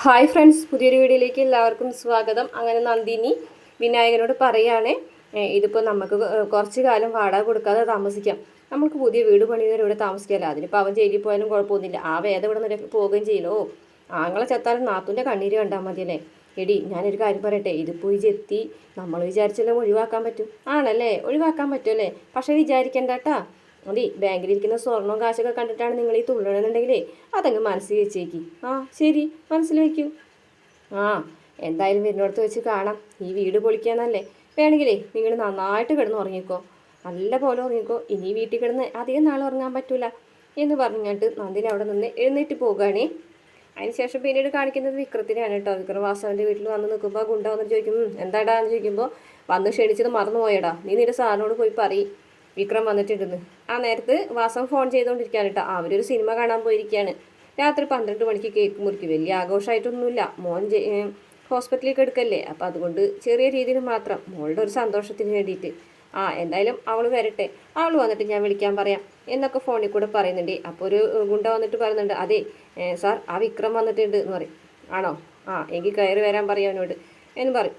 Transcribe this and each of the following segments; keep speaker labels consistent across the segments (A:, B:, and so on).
A: Hi friends, പുതിയൊരു വീഡിയോയിലേക്ക് എല്ലാവർക്കും സ്വാഗതം. അങ്ങനെ നന്ദിനി വിനായകനോട് പറയുകയാണ്, ഇതിപ്പോൾ നമുക്ക് കുറച്ച് കാലം വാടക കൊടുക്കാതെ താമസിക്കാം, നമുക്ക് പുതിയ വീട് പണിതവരെ ഇവിടെ താമസിക്കാമല്ലോ, അതിനിപ്പോൾ അവൻ ജയിലിൽ പോയാലും കുഴപ്പമൊന്നുമില്ല, ആ വേദം ഇവിടെ നിന്ന് പോവുകയും ചെയ്യലോ, ആങ്ങളെ ചത്താലും നാത്തൂൻ്റെ കണ്ണീര് കണ്ടാൽ മതിയല്ലേ. എടി ഞാനൊരു കാര്യം പറയട്ടെ, ഇതിപ്പോൾ ഈ ജെത്തി നമ്മൾ വിചാരിച്ചെല്ലാം ഒഴിവാക്കാൻ പറ്റും, ആണല്ലേ, ഒഴിവാക്കാൻ പറ്റുമല്ലേ, പക്ഷേ വിചാരിക്കണ്ട കേട്ടാ. മതി, ബാങ്കിലിരിക്കുന്ന സ്വർണ്ണവും കാശൊക്കെ കണ്ടിട്ടാണ് നിങ്ങൾ ഈ തുള്ളണമെന്നുണ്ടെങ്കിലേ അതങ്ങ് മനസ്സിൽ വെച്ചേക്ക്. ആ ശരി, മനസ്സിൽ വയ്ക്കൂ. ആ എന്തായാലും വരുന്നിടത്ത് വെച്ച് കാണാം. ഈ വീട് പൊളിക്കാന്നല്ലേ, വേണമെങ്കിലേ നിങ്ങൾ നന്നായിട്ട് കിടന്ന് ഉറങ്ങിക്കോ, നല്ല പോലെ ഉറങ്ങിക്കോ, ഇനി വീട്ടിൽ കിടന്ന് അധികം നാൾ ഉറങ്ങാൻ പറ്റൂല എന്ന് പറഞ്ഞിട്ട് നന്ദിനി അവിടെ നിന്ന് എഴുന്നേറ്റ് പോകുകയാണേ. അതിനുശേഷം പിന്നീട് കാണിക്കുന്നത് വിക്രത്തിനെയാണ് കേട്ടോ. വിക്രം വാസവൻ്റെ വീട്ടിൽ വന്ന് നിൽക്കുമ്പോൾ ഗുണ്ട വന്നിട്ട് ചോദിക്കും, എന്താടാ എന്ന് ചോദിക്കുമ്പോൾ, വന്ന് ക്ഷണിച്ചത് മറന്നുപോയടാ, നീ നിന്റെ സാറിനോട് പോയി പറയും വിക്രം വന്നിട്ടുണ്ടെന്ന്. ആ നേരത്ത് വാസം ഫോൺ ചെയ്തുകൊണ്ടിരിക്കുകയാണ് കേട്ടോ. അവരൊരു സിനിമ കാണാൻ പോയിരിക്കുകയാണ്. രാത്രി 12 മണിക്ക് കേക്ക് മുറിക്കും, വലിയ ആഘോഷമായിട്ടൊന്നുമില്ല, മോൻ ഹോസ്പിറ്റലിലേക്ക് എടുക്കല്ലേ, അപ്പം അതുകൊണ്ട് ചെറിയ രീതിയിൽ മാത്രം മോളുടെ ഒരു സന്തോഷത്തിന് വേണ്ടിയിട്ട്. എന്തായാലും അവൾ വരട്ടെ, അവൾ വന്നിട്ട് ഞാൻ വിളിക്കാൻ പറയാം എന്നൊക്കെ ഫോണിൽ കൂടെ പറയുന്നുണ്ട്. അപ്പോൾ ഒരു ഗുണ്ട വന്നിട്ട് പറയുന്നുണ്ട്, അതെ സാർ, ആ വിക്രം വന്നിട്ടുണ്ട് എന്ന് പറയും. ആണോ, എങ്കിൽ കയറി വരാൻ പറയാം അവനോട് എന്ന് പറയും.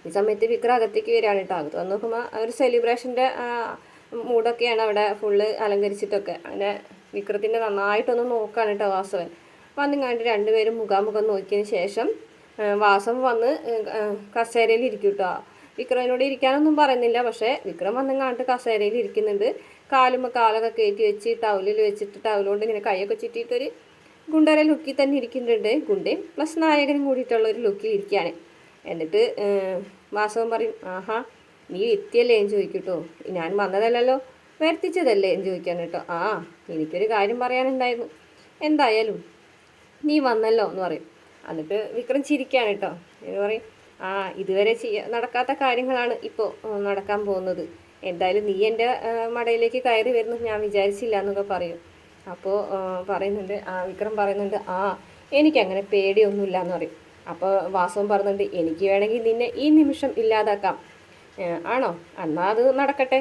A: ഈ സമയത്ത് വിക്രം അകത്തേക്ക് വരികയാണ് കേട്ടോ. അകത്ത് വന്ന് നോക്കുമ്പോൾ ഒരു സെലിബ്രേഷൻ്റെ മൂടൊക്കെയാണ് അവിടെ ഫുള്ള് അലങ്കരിച്ചിട്ടൊക്കെ. അങ്ങനെ വിക്രത്തിൻ്റെ നന്നായിട്ടൊന്ന് നോക്കുകയാണ് കേട്ടോ വാസവൻ. വന്നിങ്ങാണ്ട് രണ്ടുപേരും മുഖാമുഖം നോക്കിയതിന് ശേഷം വാസവൻ വന്ന് കസേരയിൽ ഇരിക്കും കേട്ടോ. വിക്രമിനോട് ഇരിക്കാനൊന്നും പറയുന്നില്ല, പക്ഷേ വിക്രം വന്നിങ്ങാണ്ട് കസേരയിൽ ഇരിക്കുന്നുണ്ട്. കാലുമ്പോൾ കാലൊക്കെ കയറ്റി വെച്ച് ടൗലിൽ വെച്ചിട്ട് ടൗലുകൊണ്ട് ഇങ്ങനെ കൈയൊക്കെ ചുറ്റിയിട്ടൊരു ഗുണ്ടയുടെ ലുക്കിൽ തന്നെ ഇരിക്കുന്നുണ്ട്. ഗുണ്ടയും പ്ലസ് നായകനും കൂടിയിട്ടുള്ള ഒരു ലുക്കിൽ ഇരിക്കുകയാണ്. എന്നിട്ട് വാസവൻ പറയും, ആഹാ നീ എത്തിയല്ലേ എന്ന് ചോദിക്കട്ടോ. ഞാൻ വന്നതല്ലല്ലോ, വരുത്തിച്ചതല്ലേ എന്ന് ചോദിക്കാൻ കേട്ടോ. എനിക്കൊരു കാര്യം പറയാനുണ്ടായിരുന്നു, എന്തായാലും നീ വന്നല്ലോ എന്ന് പറയും. എന്നിട്ട് വിക്രം ചിരിക്കുകയാണ് കേട്ടോ. എന്ന് പറയും, ഇതുവരെ നടക്കാത്ത കാര്യങ്ങളാണ് ഇപ്പോൾ നടക്കാൻ പോകുന്നത്, എന്തായാലും നീ എൻ്റെ മടയിലേക്ക് കയറി വരുന്നത് ഞാൻ വിചാരിച്ചില്ല എന്നൊക്കെ പറയും. അപ്പോൾ പറയുന്നുണ്ട്, വിക്രം പറയുന്നുണ്ട്, എനിക്കങ്ങനെ പേടിയൊന്നുമില്ല എന്ന് പറയും. അപ്പോൾ വാസവൻ പറയുന്നുണ്ട്, എനിക്ക് വേണമെങ്കിൽ നിന്നെ ഈ നിമിഷം ഇല്ലാതാക്കാം. ആണോ, എന്നാൽ അത് നടക്കട്ടെ,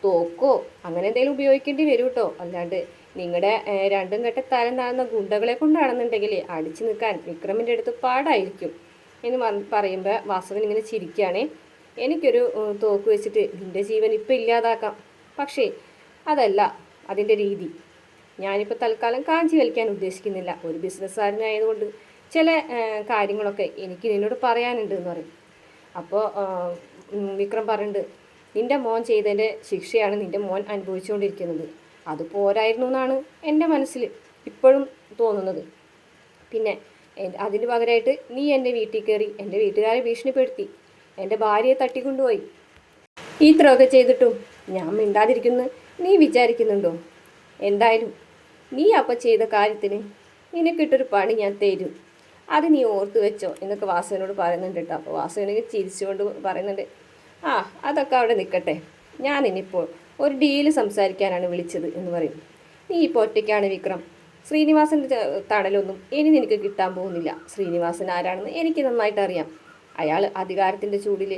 A: തോക്കോ അങ്ങനെ എന്തെങ്കിലും ഉപയോഗിക്കേണ്ടി വരും കേട്ടോ, അല്ലാണ്ട് നിങ്ങളുടെ രണ്ടും കെട്ട തരം താഴ്ന്ന ഗുണ്ടകളെ കൊണ്ടാണെന്നുണ്ടെങ്കിൽ അടിച്ചു നിൽക്കാൻ വിക്രമിൻ്റെ അടുത്ത് പാടായിരിക്കും എന്ന് പറയുമ്പോൾ വാസവൻ ഇങ്ങനെ ചിരിക്കുകയാണേ. എനിക്കൊരു തോക്ക് വെച്ചിട്ട് നിൻ്റെ ജീവൻ ഇപ്പം ഇല്ലാതാക്കാം, പക്ഷേ അതല്ല അതിൻ്റെ രീതി. ഞാനിപ്പോൾ തൽക്കാലം കാഞ്ചി വലിക്കാൻ ഉദ്ദേശിക്കുന്നില്ല, ഒരു ബിസിനസ്സുകാരനായതുകൊണ്ട് ചില കാര്യങ്ങളൊക്കെ എനിക്ക് നിന്നോട് പറയാനുണ്ട് എന്ന് പറയും. അപ്പോൾ വിക്രം പറയുന്നുണ്ട്, നിൻ്റെ മോൻ ചെയ്തതിൻ്റെ ശിക്ഷയാണ് നിൻ്റെ മോൻ അനുഭവിച്ചുകൊണ്ടിരിക്കുന്നത്, അത് പോരായിരുന്നു എന്നാണ് എൻ്റെ മനസ്സിൽ ഇപ്പോഴും തോന്നുന്നത്. പിന്നെ അതിന് പകരമായിട്ട് നീ എൻ്റെ വീട്ടിൽ കയറി എൻ്റെ വീട്ടുകാരെ ഭീഷണിപ്പെടുത്തി എൻ്റെ ഭാര്യയെ തട്ടിക്കൊണ്ടുപോയി, ഇത്രയൊക്കെ ചെയ്തിട്ടും ഞാൻ മിണ്ടാതിരിക്കുന്നു നീ വിചാരിക്കുന്നുണ്ടോ? എന്തായാലും നീ അപ്പം ചെയ്ത കാര്യത്തിന് നിനക്കിട്ടൊരു പണി ഞാൻ തരും, അത് നീ ഓർത്ത് വെച്ചോ എന്നൊക്കെ വാസവനോട് പറയുന്നുണ്ട് കേട്ടോ. അപ്പോൾ വാസവനെങ്കിൽ ചിരിച്ചുകൊണ്ട് പറയുന്നുണ്ട്, അതൊക്കെ അവിടെ നിൽക്കട്ടെ, ഞാൻ ഇനിയിപ്പോൾ ഒരു ഡീല് സംസാരിക്കാനാണ് വിളിച്ചത് എന്ന് പറയും. നീ ഇപ്പോൾ ഒറ്റയ്ക്കാണ് വിക്രം, ശ്രീനിവാസൻ്റെ തണലൊന്നും ഇനി നിനക്ക് കിട്ടാൻ പോകുന്നില്ല. ശ്രീനിവാസൻ ആരാണെന്ന് എനിക്ക് നന്നായിട്ട് അറിയാം, അയാൾ അധികാരത്തിൻ്റെ ചൂടിൽ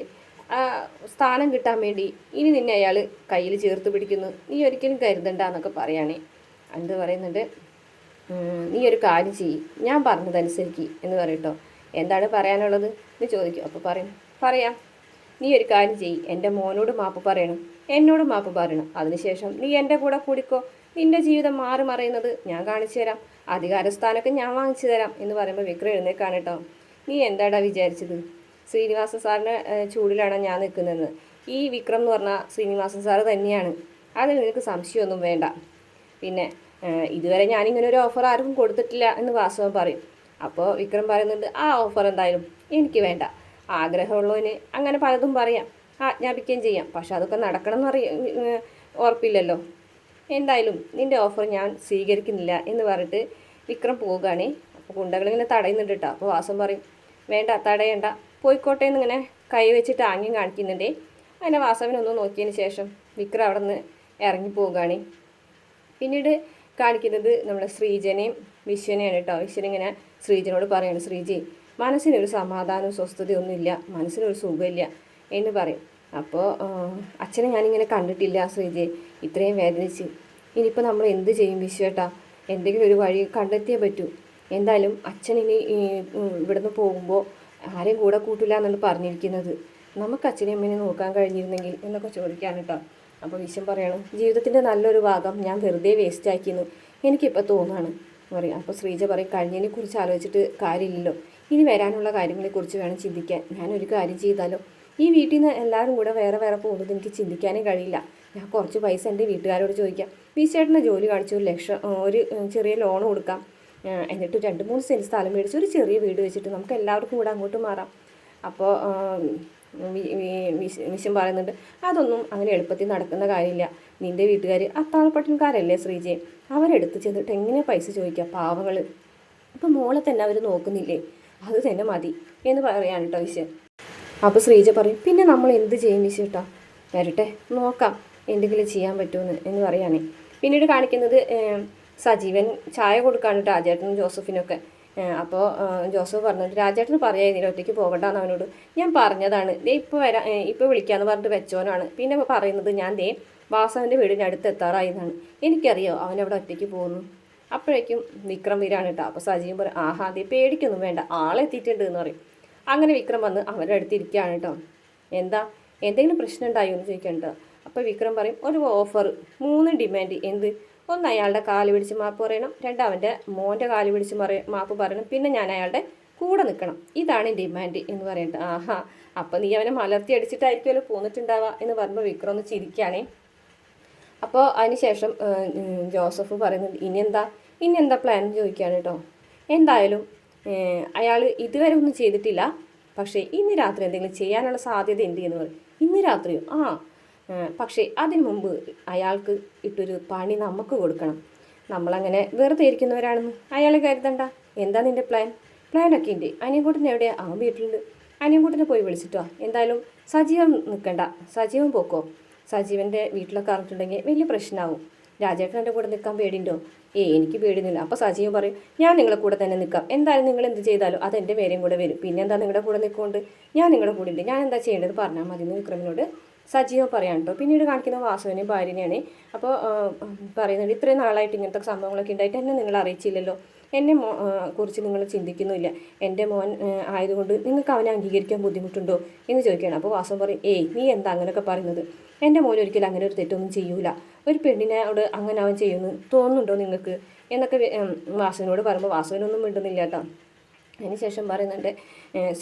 A: സ്ഥാനം കിട്ടാൻ വേണ്ടി ഇനി നിന്നെ അയാൾ കയ്യിൽ ചേർത്ത് പിടിക്കുന്നു, നീ ഒരിക്കലും കരുതണ്ട എന്നൊക്കെ പറയുകയാണേ. എന്ത് പറയുന്നുണ്ട്, നീ ഒരു കാര്യം ചെയ്യ്, ഞാൻ പറഞ്ഞതനുസരിക്ക് എന്ന് പറയട്ടോ. എന്താണ് പറയാനുള്ളത് എന്ന് ചോദിക്കും. അപ്പോൾ പറയാം, നീ ഒരു കാര്യം ചെയ്യ്, എൻ്റെ മോനോട് മാപ്പ് പറയണം, എന്നോട് മാപ്പ് പറയണം, അതിനുശേഷം നീ എൻ്റെ കൂടെ കൂടിക്കോ, നിൻ്റെ ജീവിതം മാറി മറയുന്നത് ഞാൻ കാണിച്ചു തരാം, അധികാരസ്ഥാനമൊക്കെ ഞാൻ വാങ്ങിച്ചു തരാം എന്ന് പറയുമ്പോൾ വിക്രം എഴുന്നേക്കാണ് കേട്ടോ. നീ എന്താടാ വിചാരിച്ചത്, ശ്രീനിവാസൻ സാറിൻ്റെ ചൂടിലാണ് ഞാൻ നിൽക്കുന്നതെന്ന്? ഈ വിക്രം എന്ന് പറഞ്ഞാൽ ശ്രീനിവാസൻ സാറ് തന്നെയാണ്, അതിൽ നിനക്ക് സംശയമൊന്നും വേണ്ട. പിന്നെ ഇതുവരെ ഞാനിങ്ങനെ ഒരു ഓഫർ ആർക്കും കൊടുത്തിട്ടില്ല എന്ന് വാസവൻ പറയും. അപ്പോൾ വിക്രം പറയുന്നുണ്ട്, ആ ഓഫർ എന്തായാലും എനിക്ക് വേണ്ട, ആഗ്രഹമുള്ളവന് അങ്ങനെ പലതും പറയാം, ആജ്ഞാപിക്കുകയും ചെയ്യാം, പക്ഷെ അതൊക്കെ നടക്കണം എന്ന് ഉറപ്പില്ലല്ലോ, എന്തായാലും നിൻ്റെ ഓഫർ ഞാൻ സ്വീകരിക്കുന്നില്ല എന്ന് പറഞ്ഞിട്ട് വിക്രം പോവുകയാണേ. അപ്പോൾ ഗുണ്ടകളിങ്ങനെ തടയുന്നുണ്ട് കേട്ടോ. അപ്പോൾ വാസവൻ പറയും, വേണ്ട, തടയണ്ട, പോയിക്കോട്ടെ എന്നിങ്ങനെ കൈ വെച്ചിട്ട് ആംഗ്യം കാണിക്കുന്നുണ്ടേ. അങ്ങനെ വാസവനൊന്ന് നോക്കിയതിന് ശേഷം വിക്രം അവിടെ നിന്ന് ഇറങ്ങി പോവുകയാണ്. പിന്നീട് കാണിക്കുന്നത് നമ്മുടെ ശ്രീജനെയും വിശ്വനെയാണ് കേട്ടോ. വിശ്വനിങ്ങനെ ശ്രീജനോട് പറയാണ്, ശ്രീജി മനസ്സിനൊരു സമാധാനവും സ്വസ്ഥതയൊന്നുമില്ല, മനസ്സിനൊരു സുഖമില്ല എന്ന് പറയും. അപ്പോൾ അച്ഛനെ ഞാനിങ്ങനെ കണ്ടിട്ടില്ല ശ്രീജി, ഇത്രയും വേദനിച്ച്, ഇനിയിപ്പോൾ നമ്മൾ എന്ത് ചെയ്യും വിശ്വേട്ടാ, എന്തെങ്കിലും ഒരു വഴി കണ്ടെത്തിയേ പറ്റൂ, എന്തായാലും അച്ഛനിനി ഇവിടുന്ന് പോകുമ്പോൾ ആരെയും കൂടെ കൂട്ടില്ല എന്നാണ് പറഞ്ഞിരിക്കുന്നത്. നമുക്ക് അച്ഛനെയും അമ്മേനെ നോക്കാൻ കഴിഞ്ഞിരുന്നെങ്കിൽ എന്നൊക്കെ ചോദിക്കാൻ കേട്ടോ. അപ്പോൾ വിശ്വം പറയണം, ജീവിതത്തിൻ്റെ നല്ലൊരു ഭാഗം ഞാൻ വെറുതെ വേസ്റ്റ് ആക്കിയെന്ന് എനിക്കിപ്പോൾ തോന്നുകയാണ് പറയും. അപ്പോൾ ശ്രീജ പറയും, കഴിഞ്ഞതിനെക്കുറിച്ച് ആലോചിച്ചിട്ട് കാര്യമില്ലല്ലോ, ഇനി വരാനുള്ള കാര്യങ്ങളെക്കുറിച്ച് വേണം ചിന്തിക്കാൻ. ഞാനൊരു കാര്യം ചെയ്താലോ, ഈ വീട്ടിൽ നിന്ന് എല്ലാവരും കൂടെ വേറെ വേറെ പോകുന്നത് എനിക്ക് ചിന്തിക്കാനേ കഴിയില്ല. ഞാൻ കുറച്ച് പൈസ എൻ്റെ വീട്ടുകാരോട് ചോദിക്കാം, വിശ്വേട്ടനെ ജോലി കാണിച്ച് ഒരു ചെറിയ ലോൺ കൊടുക്കാം, എന്നിട്ട് 2-3 സെൻറ്റ് സ്ഥലം മേടിച്ച് ഒരു ചെറിയ വീട് വെച്ചിട്ട് നമുക്ക് എല്ലാവർക്കും കൂടെ അങ്ങോട്ട് മാറാം. അപ്പോൾ വിശ്വം പറയുന്നുണ്ട്, അതൊന്നും അങ്ങനെ എളുപ്പത്തിൽ നടക്കുന്ന കാര്യമില്ല. നിൻ്റെ വീട്ടുകാർ അത്താഴപ്പട്ടണക്കാരല്ലേ ശ്രീജയെ, അവരെടുത്ത് ചെന്നിട്ട് എങ്ങനെ പൈസ ചോദിക്കുക, പാവങ്ങൾ. അപ്പം മോളെ തന്നെ അവർ നോക്കുന്നില്ലേ, അത് തന്നെ മതി എന്ന് പറയാൻ കേട്ടോ വിശ്വം. അപ്പോൾ ശ്രീജ പറയും, പിന്നെ നമ്മൾ എന്ത് ചെയ്യും വിശ്വേട്ടാ, വരട്ടെ നോക്കാം എന്തെങ്കിലും ചെയ്യാൻ പറ്റുമെന്ന് എന്ന് പറയുകയാണേ. പിന്നീട് കാണിക്കുന്നത് സജീവൻ ചായ കൊടുക്കാണ് രാജേട്ടനും ജോസഫിനൊക്കെ. അപ്പോൾ ജോസഫ് പറഞ്ഞിട്ട്, രാജേട്ടന് പറയായിരുന്നില്ല ഒറ്റയ്ക്ക് പോകണ്ടെന്ന് അവനോട്, ഞാൻ പറഞ്ഞതാണ്, ഇപ്പോൾ വിളിക്കാമെന്ന് പറഞ്ഞിട്ട് വെച്ചോനാണ്. പിന്നെ പറയുന്നത്, ഞാൻ വാസവൻ്റെ വീടിൻ്റെ അടുത്ത് എത്താറായി എന്നാണ്. എനിക്കറിയോ അവനവിടെ ഒറ്റയ്ക്ക് പോകുന്നു. അപ്പോഴേക്കും വിക്രം വരാണ് കേട്ടോ. അപ്പോൾ സജീവൻ പറയും, ആഹാ പേടിക്കൊന്നും വേണ്ട, ആളെത്തിയിട്ടുണ്ട് എന്ന് പറയും. അങ്ങനെ വിക്രം വന്ന് അവരുടെ അടുത്ത് ഇരിക്കുകയാണ് കേട്ടോ. എന്തെങ്കിലും പ്രശ്നം ഉണ്ടായോ എന്ന് ചോദിക്കാൻ കേട്ടോ. അപ്പോൾ വിക്രം പറയും, ഒരു ഓഫർ, 3 ഡിമാൻഡ്. എന്ത്? 1 അയാളുടെ കാല് പിടിച്ച് മാപ്പ് പറയണം, 2 അവൻ്റെ മോൻ്റെ കാല് പിടിച്ച് മാപ്പ് പറയണം, പിന്നെ ഞാൻ അയാളുടെ കൂടെ നിൽക്കണം. ഇതാണ് ഡിമാൻഡ് എന്ന് പറയുന്നത്. ആഹാ, അപ്പം നീ അവനെ മലർത്തി അടിച്ചിട്ടായിരിക്കുമല്ലോ പോന്നിട്ടുണ്ടാവുക എന്ന് പറയുമ്പോൾ വിക്രം ഒന്ന് ചിരിക്കുകയാണേ. അപ്പോൾ അതിനുശേഷം ജോസഫ് പറയുന്നുണ്ട്, ഇനി എന്താ പ്ലാൻ എന്ന് ചോദിക്കുകയാണ് കേട്ടോ. എന്തായാലും അയാൾ ഇതുവരെ ഒന്നും ചെയ്തിട്ടില്ല, പക്ഷേ ഇന്ന് രാത്രി എന്തെങ്കിലും ചെയ്യാനുള്ള സാധ്യത ഉണ്ട് എന്ന് പറയും. ഇന്ന് രാത്രിയോ? പക്ഷേ അതിനു മുമ്പ് അയാൾക്ക് ഇട്ടൊരു പണി നമുക്ക് കൊടുക്കണം. നമ്മളങ്ങനെ വെറുതെ ഇരിക്കുന്നവരാണെന്ന് അയാൾ കരുതണ്ട. എന്താ നിൻ്റെ പ്ലാനൊക്കെ ഉണ്ട്. അനിയൻകുട്ടൻ എവിടെയാ? അവൻ വീട്ടിലുണ്ട്. അനിയൻകുട്ടനെ പോയി വിളിച്ചിട്ടോ. എന്തായാലും സജീവൻ നിൽക്കണ്ട, സജീവൻ പോക്കോ. സജീവൻ്റെ വീട്ടിലൊക്കെ അറിഞ്ഞിട്ടുണ്ടെങ്കിൽ വലിയ പ്രശ്നമാവും. രാജേട്ടൻ്റെ കൂടെ നിൽക്കാൻ പേടിയുണ്ടോ? എനിക്ക് പേടിയൊന്നുമില്ല. അപ്പോൾ സജീവൻ പറയും, ഞാൻ നിങ്ങളെ കൂടെ തന്നെ നിൽക്കാം. എന്തായാലും നിങ്ങൾ എന്ത് ചെയ്താലും അതെൻ്റെ പേരെയും കൂടെ വരും. പിന്നെ എന്താ നിങ്ങളുടെ കൂടെ നിൽക്കൊണ്ട് ഞാൻ നിങ്ങളുടെ കൂടെ ഉണ്ട്. ഞാൻ എന്താ ചെയ്യേണ്ടത് പറഞ്ഞാൽ മതി എന്ന് വിക്രമിനോട് സജീവൻ പറയാൻ കേട്ടോ. പിന്നീട് കാണിക്കുന്ന വാസുവിനെയും ഭാര്യനെയാണ്. അപ്പോൾ പറയുന്നുണ്ട്, ഇത്രയും നാളായിട്ട് ഇങ്ങനത്തെ സംഭവങ്ങളൊക്കെ ഉണ്ടായിട്ട് എന്നെ നിങ്ങൾ അറിയിച്ചില്ലല്ലോ, എന്നെ കുറിച്ച് നിങ്ങൾ ചിന്തിക്കുന്നില്ല. എൻ്റെ മോൻ ആയതുകൊണ്ട് നിങ്ങൾക്ക് അവനെ അംഗീകരിക്കാൻ ബുദ്ധിമുട്ടുണ്ടോ എന്ന് ചോദിക്കുകയാണ്. അപ്പോൾ വാസവൻ പറയും, നീ എന്താ അങ്ങനെയൊക്കെ പറയുന്നത്? എൻ്റെ മോൻ ഒരിക്കലും അങ്ങനെ ഒരു തെറ്റൊന്നും ചെയ്യൂല. ഒരു പെണ്ണിനോട് അങ്ങനെ അവൻ ചെയ്യുന്നു തോന്നുന്നുണ്ടോ നിങ്ങൾക്ക് എന്നൊക്കെ വാസുവിനോട് പറയുമ്പോൾ വാസുവിനൊന്നും മിണ്ടുന്നില്ല കേട്ടോ. അതിനുശേഷം പറയുന്നുണ്ട്,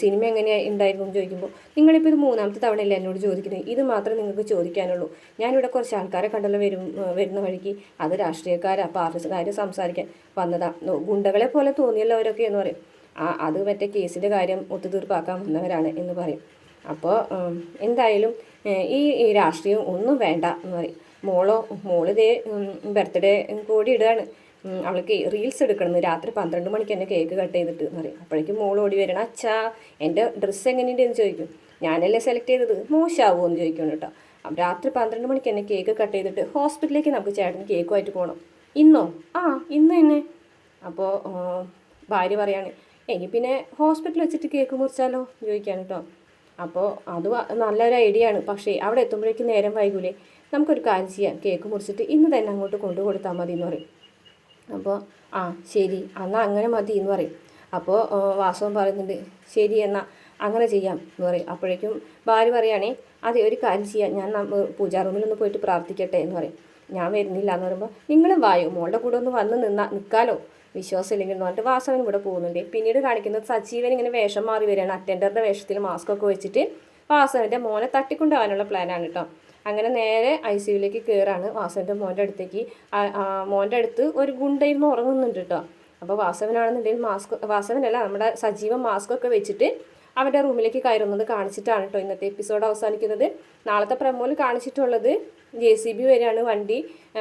A: സിനിമ എങ്ങനെയാണ് ഉണ്ടായിരുന്നു എന്ന് ചോദിക്കുമ്പോൾ, നിങ്ങളിപ്പോൾ ഇത് 3ാമത്തെ തവണയല്ലേ എന്നോട് ചോദിക്കുന്നത്, ഇത് മാത്രമേ നിങ്ങൾക്ക് ചോദിക്കാനുള്ളൂ. ഞാനിവിടെ കുറച്ച് ആൾക്കാരെ കണ്ടല്ലോ വരുന്ന വഴിക്ക്, അത് രാഷ്ട്രീയക്കാരാ, പാർട്ടിക്കാർ സംസാരിക്കാൻ വന്നതാ, ഗുണ്ടകളെ പോലെ തോന്നിയല്ലോ അവരൊക്കെ എന്ന് പറയും. അത് മറ്റേ കേസിൻ്റെ കാര്യം ഒത്തുതീർപ്പാക്കാൻ വന്നവരാണ് എന്ന് പറയും. അപ്പോൾ എന്തായാലും ഈ രാഷ്ട്രീയം ഒന്നും വേണ്ട എന്ന് പറയും. മോളിതേ ബർത്ത്ഡേ കൂടി ഇടുകയാണ്, അവൾക്ക് റീൽസ് എടുക്കണമെന്ന്, രാത്രി 12 മണിക്ക് എന്നെ കേക്ക് കട്ട് ചെയ്തിട്ട് എന്ന് പറയും. അപ്പോഴേക്കും മോൾ ഓടി വരണം, അച്ഛാ എൻ്റെ ഡ്രസ്സ് എങ്ങനെയുണ്ടെന്ന് ചോദിക്കും. ഞാനല്ലേ സെലക്ട് ചെയ്തത്, മോശമാവുമോ എന്ന് ചോദിക്കണം കേട്ടോ. അപ്പം രാത്രി 12 മണിക്ക് എന്നെ കേക്ക് കട്ട് ചെയ്തിട്ട് ഹോസ്പിറ്റലിലേക്ക് നമുക്ക് ചേട്ടന് കേക്കുമായിട്ട് പോകണം. ഇന്നോ? ഇന്ന് തന്നെ. അപ്പോൾ ഭാര്യ പറയാണ്, പിന്നെ ഹോസ്പിറ്റലിൽ വെച്ചിട്ട് കേക്ക് മുറിച്ചാലോ ചോദിക്കാൻ കേട്ടോ. അപ്പോൾ അത് നല്ലൊരു ഐഡിയ ആണ്, പക്ഷേ അവിടെ എത്തുമ്പോഴേക്കും നേരം വൈകൂലേ, നമുക്കൊരു കാര്യം ചെയ്യാം, കേക്ക് മുറിച്ചിട്ട് ഇന്ന് തന്നെ അങ്ങോട്ട് കൊണ്ടു കൊടുത്താൽ മതി എന്ന് പറയും. അപ്പോൾ ശരി എന്നാൽ അങ്ങനെ മതി എന്ന് പറയും. അപ്പോൾ വാസവൻ പറയുന്നുണ്ട്, ശരി എന്നാൽ അങ്ങനെ ചെയ്യാം എന്ന് പറയും. അപ്പോഴേക്കും ഭാര്യ പറയുകയാണേ, അതെ ഒരു കാര്യം ചെയ്യാം, ഞാൻ പൂജാ റൂമിലൊന്ന് പോയിട്ട് പ്രാർത്ഥിക്കട്ടെ എന്ന് പറയും. ഞാൻ വരുന്നില്ല എന്ന് പറയുമ്പോൾ, നിങ്ങളും വായോ, മോളുടെ കൂടെ ഒന്ന് വന്ന് നിൽക്കാലോ, വിശ്വാസം ഇല്ലെങ്കിൽ എന്ന് പറഞ്ഞിട്ട് വാസവൻ ഇവിടെ പോകുന്നുണ്ട്. പിന്നീട് കാണിക്കുന്നത് സജീവൻ ഇങ്ങനെ വേഷം മാറി വരികയാണ്, അറ്റൻഡറുടെ വേഷത്തിൽ മാസ്കൊക്കെ വെച്ചിട്ട് വാസവൻ്റെ മോനെ തട്ടിക്കൊണ്ടുപോകാനുള്ള പ്ലാനാണ് കേട്ടോ. അങ്ങനെ നേരെ ICUവിലേക്ക് കയറാണ്. വാസവൻ്റെ മോൻ്റെ അടുത്തേക്ക്, മോൻ്റെ അടുത്ത് ഒരു ഗുണ്ടയിരുന്ന് ഉറങ്ങുന്നുണ്ട് കേട്ടോ. അപ്പോൾ വാസവനാണെന്നുണ്ടെങ്കിൽ വാസവനല്ല, നമ്മുടെ സജീവൻ മാസ്കൊക്കെ വെച്ചിട്ട് അവരുടെ റൂമിലേക്ക് കയറുന്നത് കാണിച്ചിട്ടാണ് കേട്ടോ ഇന്നത്തെ എപ്പിസോഡ് അവസാനിക്കുന്നത്. നാളത്തെ പ്രമോയിൽ കാണിച്ചിട്ടുള്ളത് JCB വരെയാണ്,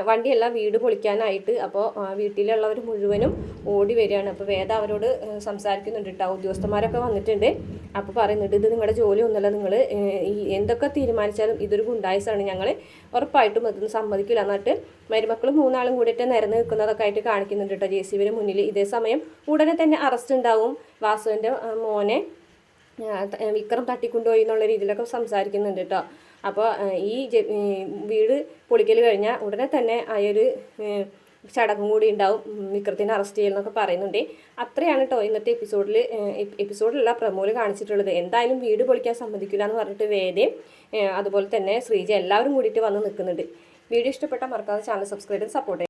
A: വണ്ടിയല്ല വീട് പൊളിക്കാനായിട്ട്. അപ്പോൾ വീട്ടിലുള്ളവർ മുഴുവനും ഓടി വരികയാണ്. അപ്പോൾ വേദ അവരോട് സംസാരിക്കുന്നുണ്ട് കേട്ടോ. ഉദ്യോഗസ്ഥന്മാരൊക്കെ വന്നിട്ടുണ്ട്. അപ്പോൾ പറയുന്നുണ്ട്, ഇത് നിങ്ങളുടെ ജോലി ഒന്നുമല്ല, നിങ്ങൾ എന്തൊക്കെ തീരുമാനിച്ചാലും ഇതൊരു ഗുണ്ടായിസാണ്, ഞങ്ങൾ ഉറപ്പായിട്ടും അതൊന്നും സമ്മതിക്കില്ല എന്നിട്ട് മരുമക്കൾ 3 ആളും കൂടിയിട്ട് നിരന്ന് നിൽക്കുന്നതൊക്കെ ആയിട്ട് കാണിക്കുന്നുണ്ട് കേട്ടോ JCBയുടെ മുന്നിൽ. ഇതേ സമയം ഉടനെ തന്നെ അറസ്റ്റ് ഉണ്ടാവും. വാസുവിൻ്റെ മോനെ വിക്രം തട്ടിക്കൊണ്ടുപോയി എന്നുള്ള രീതിയിലൊക്കെ സംസാരിക്കുന്നുണ്ട് കേട്ടോ. അപ്പോൾ ഈ വീട് പൊളിക്കൽ കഴിഞ്ഞാൽ ഉടനെ തന്നെ ആയൊരു ചടങ്ങും കൂടി ഉണ്ടാവും, വിക്രത്തിനെ അറസ്റ്റ് ചെയ്യണമെന്നൊക്കെ പറയുന്നുണ്ട്. അത്രയാണ് കേട്ടോ ഇന്നത്തെ എപ്പിസോഡിലുള്ള പ്രമോല് കാണിച്ചിട്ടുള്ളത്. എന്തായാലും വീട് പൊളിക്കാൻ സമ്മതിക്കില്ല എന്ന് പറഞ്ഞിട്ട് വേദയും അതുപോലെ തന്നെ ശ്രീജ എല്ലാവരും കൂടിയിട്ട് വന്ന് നിൽക്കുന്നുണ്ട്. വീഡിയോ ഇഷ്ടപ്പെട്ടാൽ മറക്കാതെ ചാനൽ സബ്സ്ക്രൈബ് ചെയ്ത് സപ്പോർട്ട്